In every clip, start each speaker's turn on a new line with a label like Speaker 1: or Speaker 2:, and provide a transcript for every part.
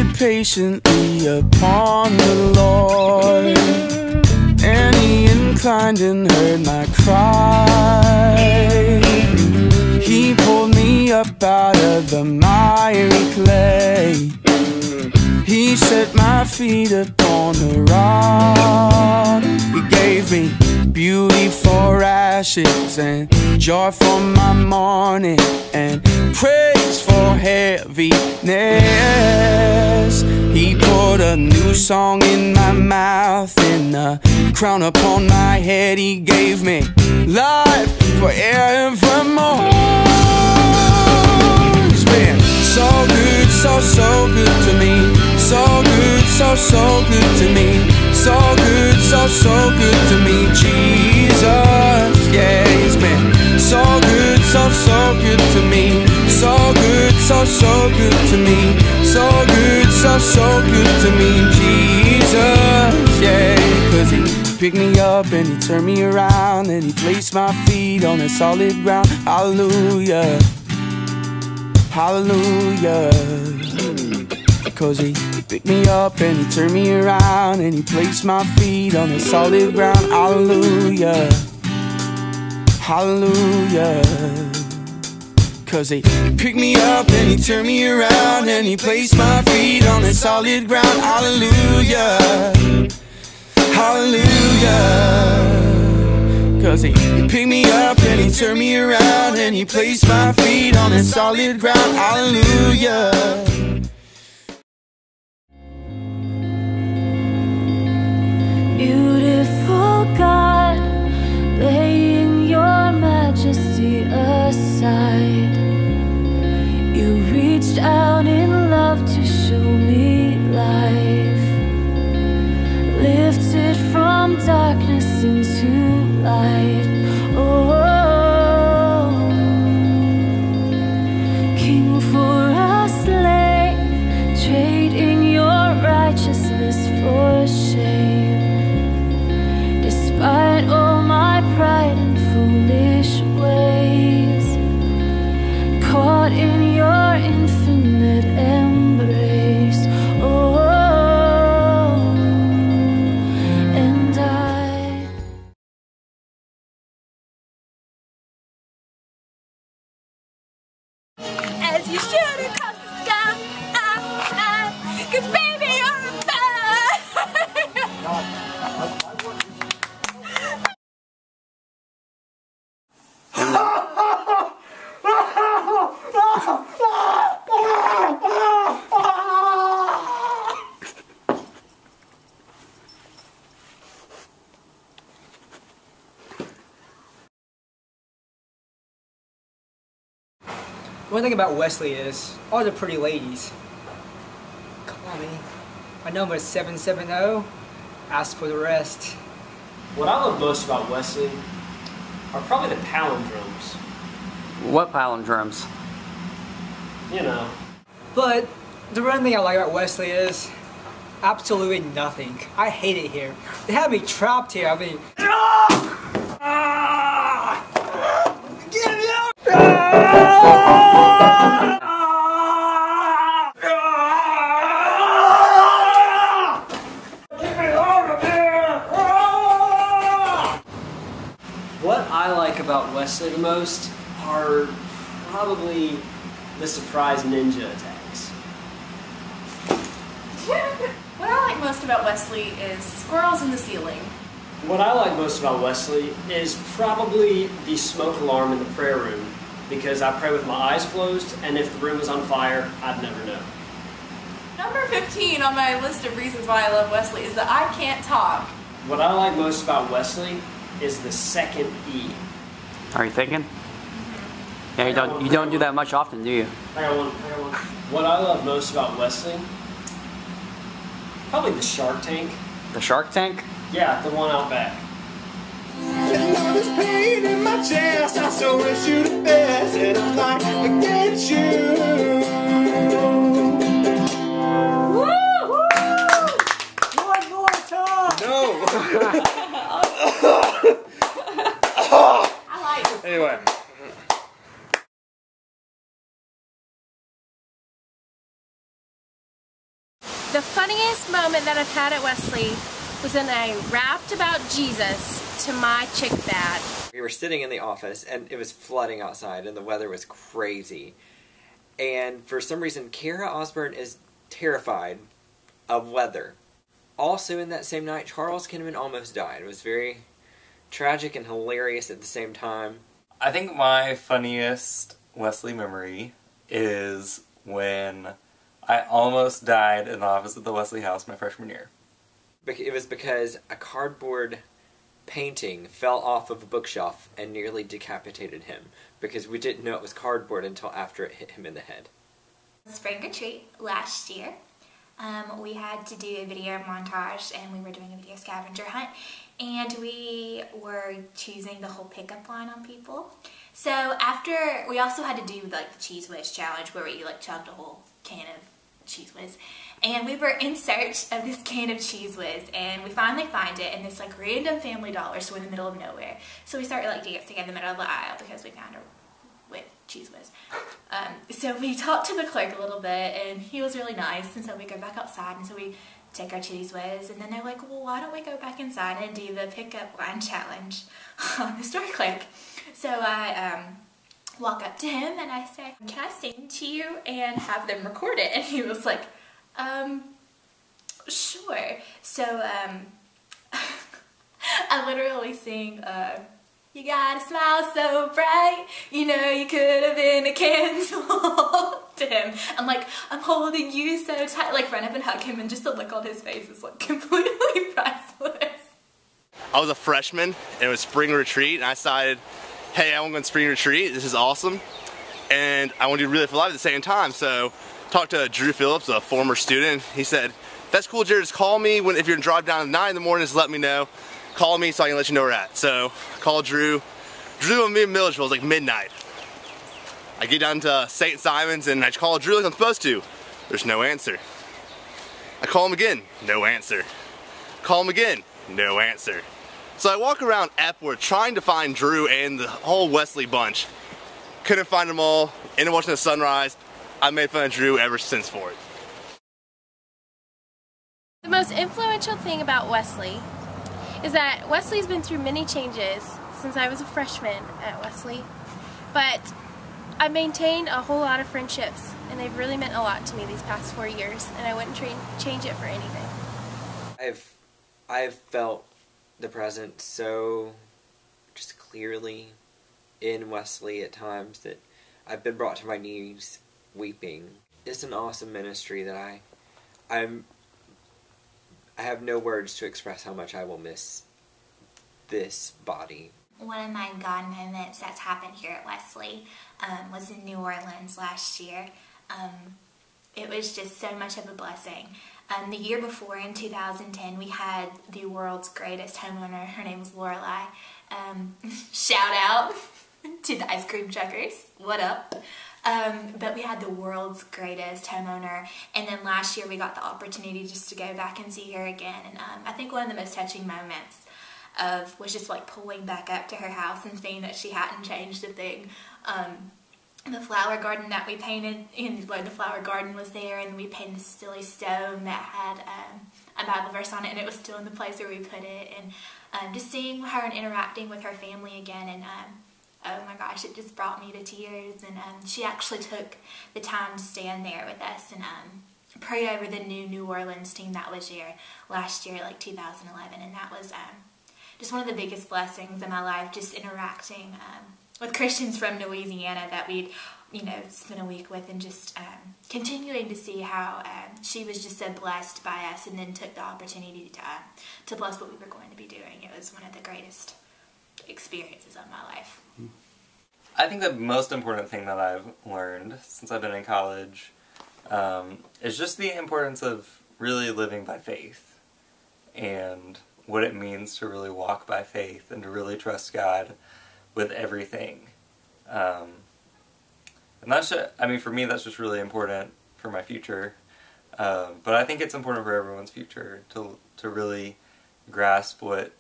Speaker 1: waited patiently upon the Lord, and He inclined and heard my cry. He pulled me up out of the miry clay. He set my feet upon the rock. He gave me beauty for ashes, and joy for my mourning, and praise for heaviness. He put a new song in my mouth and a crown upon my head. He gave me life forevermore. He's been so good, so good to me. So good, so good to me. So good, so good to me. Jesus, yeah, He's been so good, so good to me. So good, so good to me. So good, so good to me. Jesus, yeah, 'cause He picked me up and He turned me around, and He placed my feet on a solid ground. Hallelujah, hallelujah. 'Cause He picked me up and He turned me around, and He placed my feet on a solid ground. Hallelujah, hallelujah. 'Cause He picked me up and He turned me around, and He placed my feet on a solid ground. Hallelujah, hallelujah. 'Cause He picked me up and He turned me around, and He placed my feet on a solid ground. Hallelujah.
Speaker 2: Beautiful God, laying Your majesty aside, You reached out in love to show me life, lifted from darkness into light. Oh, King for a slave, trading Your righteousness for shame. Despite all my pride and foolish ways, caught in Your infinite embrace. Oh, and as you shoot across the sky, 'cause baby, you're a bad.
Speaker 3: One thing about Wesley is all the pretty ladies call me. My number is 770. Ask for the rest.
Speaker 4: What I love most about Wesley are probably the palindromes.
Speaker 5: What palindromes?
Speaker 4: You know.
Speaker 3: But the one thing I like about Wesley is absolutely nothing. I hate it here. They have me trapped here. I mean, get me out!
Speaker 4: What I like about Wesley the most are probably the surprise ninja attacks.
Speaker 6: What I like most about Wesley is squirrels in the ceiling.
Speaker 4: What I like most about Wesley is probably the smoke alarm in the prayer room, because I pray with my eyes closed, and if the room was on fire, I'd never know.
Speaker 6: Number 15 on my list of reasons why I love Wesley is that I can't talk.
Speaker 4: What I like most about Wesley is the second E.
Speaker 5: Are you thinking? Yeah, you don't do that much often, do you?
Speaker 4: I got one. What I love most about Wesley, probably the Shark Tank.
Speaker 5: The Shark Tank?
Speaker 4: Yeah, the one out back.
Speaker 1: There's pain in my chest, I so wish you the best, and I'm like, forget you.
Speaker 3: Woo! One more time!
Speaker 1: No.
Speaker 6: I like it.
Speaker 1: Anyway.
Speaker 2: The funniest moment that I've had at Wesley was when I rapped about Jesus to my chick dad.
Speaker 7: We were sitting in the office and it was flooding outside and the weather was crazy. And for some reason, Kara Osborne is terrified of weather. Also in that same night, Charles Kinnaman almost died. It was very tragic and hilarious at the same time.
Speaker 8: I think my funniest Wesley memory is when I almost died in the office at the Wesley House my freshman year.
Speaker 7: It was because a cardboard painting fell off of a bookshelf and nearly decapitated him, because we didn't know it was cardboard until after it hit him in the head.
Speaker 9: Spring retreat last year, we had to do a video montage and we were doing a video scavenger hunt, and we were choosing the whole pickup line on people. So after, we also had to do like the Cheese Whiz challenge where we like chugged a whole can of Cheese Whiz. And we were in search of this can of Cheese Whiz, and we finally find it in this like random Family Dollar store in the middle of nowhere. So we started like dancing in the middle of the aisle because we found her with Cheese Whiz. So we talked to the clerk a little bit, and he was really nice, and so we go back outside, and so we take our Cheese Whiz, and then they're like, well, why don't we go back inside and do the pickup line challenge on the store clerk? So I walk up to him and I say, can I sing to you and have them record it? And he was like, sure. So I literally sing, you got a smile so bright, you know you could have been a candle to him. I'm like, I'm holding you so tight, like run up and hug him, and just the look on his face is like completely priceless.
Speaker 10: I was a freshman and it was spring retreat, and I decided, hey, I want to go on spring retreat, this is awesome, and I want to do Really for Life at the same time. So talked to Drew Phillips, a former student. He said, that's cool, Jared, just call me if you're gonna drive down at 9 in the morning, just let me know. Call me so I can let you know where we're at. So I called Drew. Drew and me in Milledgeville, it was like midnight. I get down to St. Simon's and I call Drew like I'm supposed to. There's no answer. I call him again, no answer. Call him again, no answer. So I walk around Epworth trying to find Drew and the whole Wesley bunch. Couldn't find them all. Ended up watching the sunrise. I've made fun of Drew ever since for it.
Speaker 2: The most influential thing about Wesley is that Wesley's been through many changes since I was a freshman at Wesley, but I maintained a whole lot of friendships, and they've really meant a lot to me these past 4 years, and I wouldn't change it for anything.
Speaker 7: I've felt the presence so just clearly in Wesley at times that I've been brought to my knees weeping. It's an awesome ministry that I have no words to express how much I will miss this body.
Speaker 9: One of my God moments that's happened here at Wesley was in New Orleans last year. It was just so much of a blessing. The year before, in 2010, we had the world's greatest homeowner. Her name was Lorelei. Shout out to the ice cream truckers. What up? But we had the world's greatest homeowner, and then last year we got the opportunity just to go back and see her again, and I think one of the most touching moments was just like pulling back up to her house and seeing that she hadn't changed a thing. The flower garden that we painted, and like the flower garden was there, and we painted this silly stone that had a Bible verse on it, and it was still in the place where we put it, and just seeing her and interacting with her family again, and oh my gosh, it just brought me to tears. And she actually took the time to stand there with us and pray over the New Orleans team that was here last year, like 2011, and that was just one of the biggest blessings in my life, just interacting with Christians from Louisiana that we'd, you know, spent a week with, and just continuing to see how she was just so blessed by us, and then took the opportunity to bless what we were going to be doing. It was one of the greatest experiences of my life.
Speaker 8: I think the most important thing that I've learned since I've been in college is just the importance of really living by faith, and what it means to really walk by faith and to really trust God with everything. And that's just, I mean, for me, that's just really important for my future. But I think it's important for everyone's future to really grasp what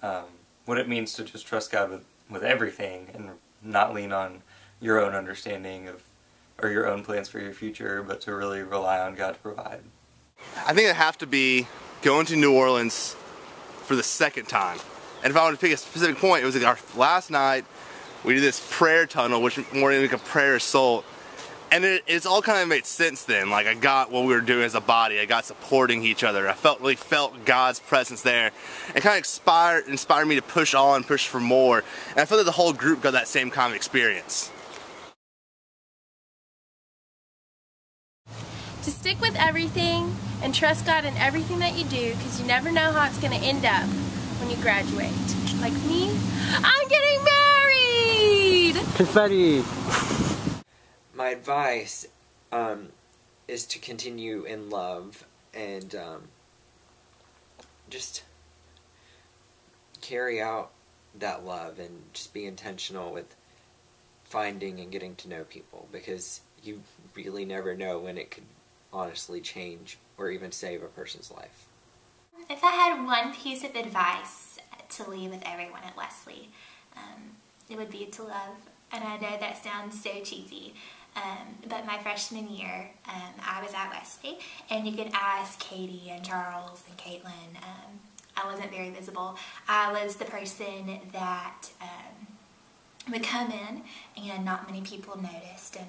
Speaker 8: it means to just trust God with everything, and not lean on your own understanding of, or your own plans for your future, but to really rely on God to provide.
Speaker 10: I think it'd have to be going to New Orleans for the second time. And if I wanted to pick a specific point, it was like our last night, we did this prayer tunnel, which more like a prayer assault. And it's all kind of made sense then. Like I got what we were doing as a body. I got supporting each other. I really felt God's presence there. And kind of inspired me to push on, push for more. And I feel like the whole group got that same kind of experience.
Speaker 2: To stick with everything and trust God in everything that you do, because you never know how it's going to end up when you graduate. Like me, I'm getting married!
Speaker 3: Confetti!
Speaker 7: My advice is to continue in love and just carry out that love and just be intentional with finding and getting to know people, because you really never know when it could honestly change or even save a person's life.
Speaker 9: If I had one piece of advice to leave with everyone at Wesley, it would be to love. And I know that sounds so cheesy, but my freshman year, I was at Wesley, and you could ask Katie and Charles and Caitlin. I wasn't very visible. I was the person that would come in and not many people noticed. And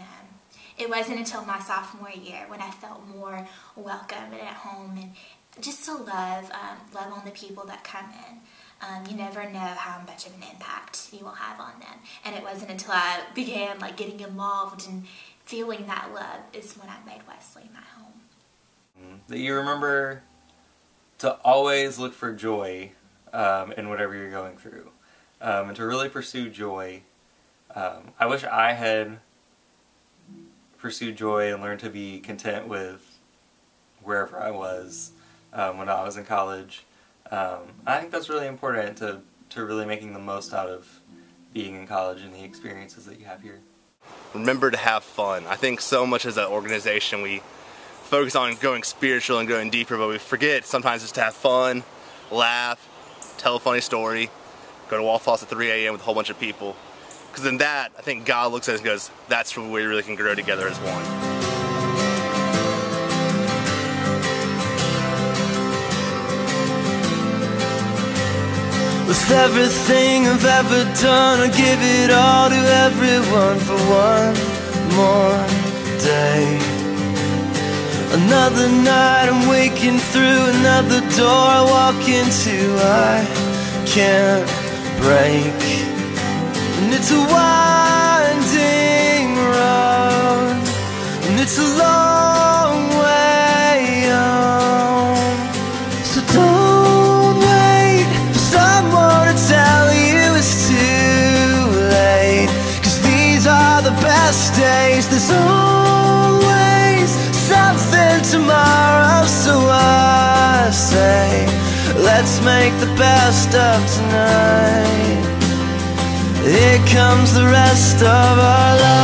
Speaker 9: it wasn't until my sophomore year when I felt more welcome and at home, and just to love on the people that come in. You never know how much of an impact you will have on them. And it wasn't until I began getting involved and feeling that love is when I made Wesley my home.
Speaker 8: That you remember to always look for joy in whatever you're going through, and to really pursue joy. I wish I had pursued joy and learned to be content with wherever I was when I was in college. I think that's really important to really making the most out of being in college and the experiences that you have here.
Speaker 10: Remember to have fun. I think so much as an organization we focus on going spiritual and going deeper, but we forget sometimes just to have fun, laugh, tell a funny story, go to Waffle House at 3 a.m. with a whole bunch of people. Because in that, I think God looks at us and goes, that's where we really can grow together as one.
Speaker 1: With everything I've ever done, I give it all to everyone for one more day. Another night I'm waking through, another door I walk into I can't break. And it's a winding road, and it's a long way home. So don't wait for someone to tell you it's too late, 'cause these are the best days. There's always something tomorrow, so I say let's make the best of tonight. Here comes the rest of our life.